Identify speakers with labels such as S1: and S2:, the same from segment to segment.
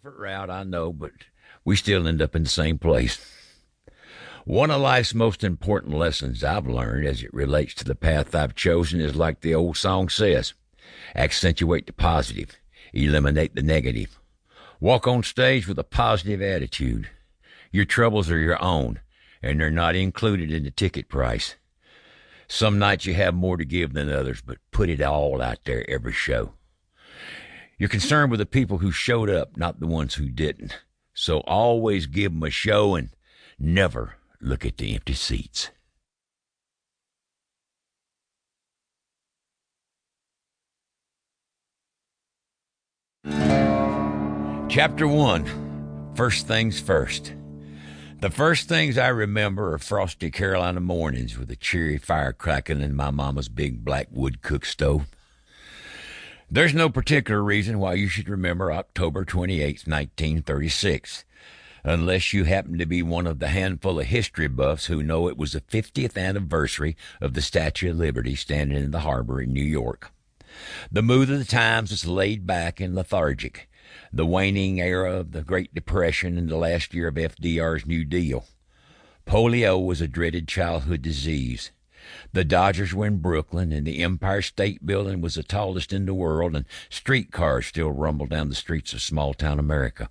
S1: different route, I know, but we still end up in the same place. One of life's most important lessons I've learned as it relates to the path I've chosen is like the old song says, accentuate the positive, eliminate the negative. Walk on stage with a positive attitude. Your troubles are your own, and they're not included in the ticket price. Some nights you have more to give than others, but put it all out there every show. You're concerned with the people who showed up, not the ones who didn't. So always give them a show and never look at the empty seats. Chapter 1, First Things First. The first things I remember are frosty Carolina mornings with a cheery fire crackling in my mama's big black wood cook stove. There's no particular reason why you should remember October 28, 1936, unless you happen to be one of the handful of history buffs who know it was the 50th anniversary of the Statue of Liberty standing in the harbor in New York. The mood of the times is laid back and lethargic, the waning era of the Great Depression and the last year of FDR's New Deal. Polio was a dreaded childhood disease. The Dodgers were in Brooklyn, and the Empire State Building was the tallest in the world, and streetcars still rumbled down the streets of small-town America.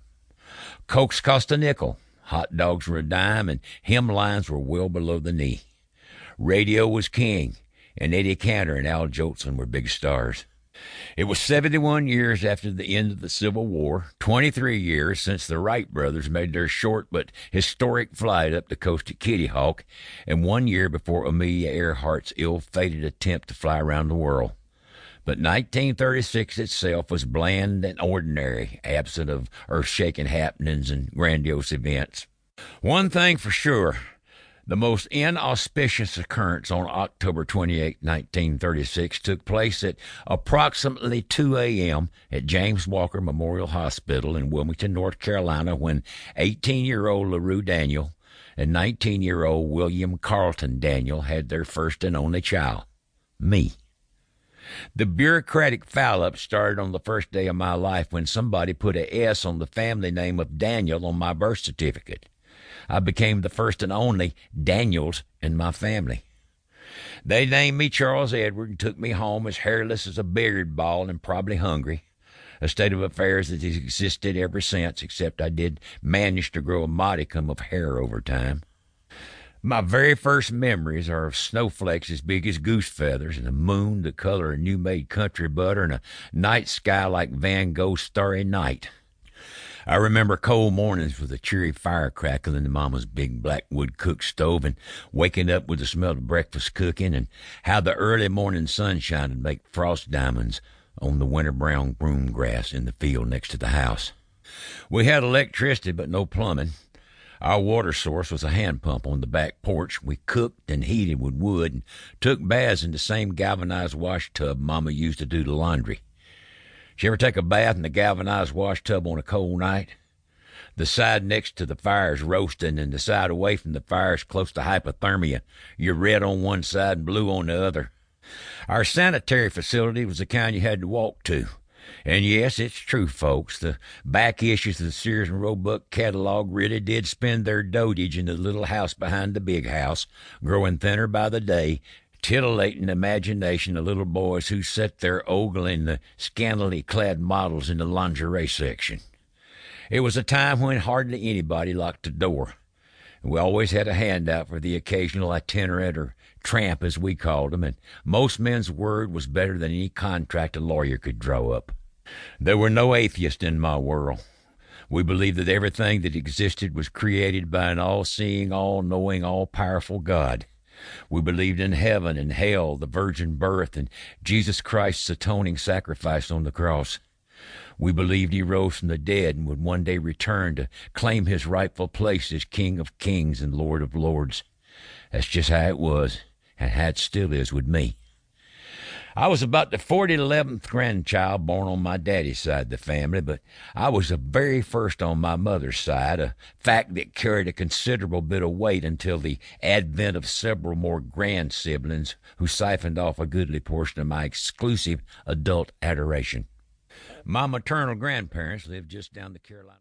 S1: Cokes cost a nickel, hot dogs were a dime, and hemlines were well below the knee. Radio was king, and Eddie Cantor and Al Jolson were big stars. It was 71 years after the end of the Civil War, 23 years since the Wright brothers made their short but historic flight up the coast at Kitty Hawk, and 1 year before Amelia Earhart's ill-fated attempt to fly around the world. But 1936 itself was bland and ordinary, absent of earth-shaking happenings and grandiose events. One thing for sure, the most inauspicious occurrence on October 28, 1936 took place at approximately 2 a.m. at James Walker Memorial Hospital in Wilmington, North Carolina, when 18-year-old LaRue Daniel and 19-year-old William Carlton Daniel had their first and only child, me. The bureaucratic foul-up started on the first day of my life when somebody put an S on the family name of Daniel on my birth certificate. I became the first and only Daniels in my family. They named me Charles Edward and took me home as hairless as a billiard ball and probably hungry, a state of affairs that has existed ever since, except I did manage to grow a modicum of hair over time. My very first memories are of snowflakes as big as goose feathers and a moon the color of new-made country butter and a night sky like Van Gogh's Starry Night. I remember cold mornings with a cheery fire crackling in Mama's big black wood cook stove and waking up with the smell of breakfast cooking, and how the early morning sunshine would make frost diamonds on the winter-brown broom grass in the field next to the house. We had electricity but no plumbing. Our water source was a hand pump on the back porch. We cooked and heated with wood and took baths in the same galvanized wash tub Mama used to do the laundry. Did you ever take a bath in the galvanized wash tub on a cold night? The side next to the fire's roasting, and the side away from the fire's close to hypothermia. You're red on one side and blue on the other. Our sanitary facility was the kind you had to walk to. And yes, it's true, folks. The back issues of the Sears and Roebuck catalog really did spend their dotage in the little house behind the big house, growing thinner by the day, titillating the imagination of little boys who sat there ogling the scantily clad models in the lingerie section. It was a time when hardly anybody locked the door. We always had a handout for the occasional itinerant or tramp, as we called them, and most men's word was better than any contract a lawyer could draw up. There were no atheists in my world. We believed that everything that existed was created by an all-seeing, all-knowing, all-powerful God. We believed in heaven and hell, the virgin birth, and Jesus Christ's atoning sacrifice on the cross. We believed he rose from the dead and would one day return to claim his rightful place as King of Kings and Lord of Lords. That's just how it was, and how it still is with me. I was about the 11th grandchild born on my daddy's side of the family, but I was the very first on my mother's side, a fact that carried a considerable bit of weight until the advent of several more grand-siblings who siphoned off a goodly portion of my exclusive adult adoration. My maternal grandparents lived just down the Carolina.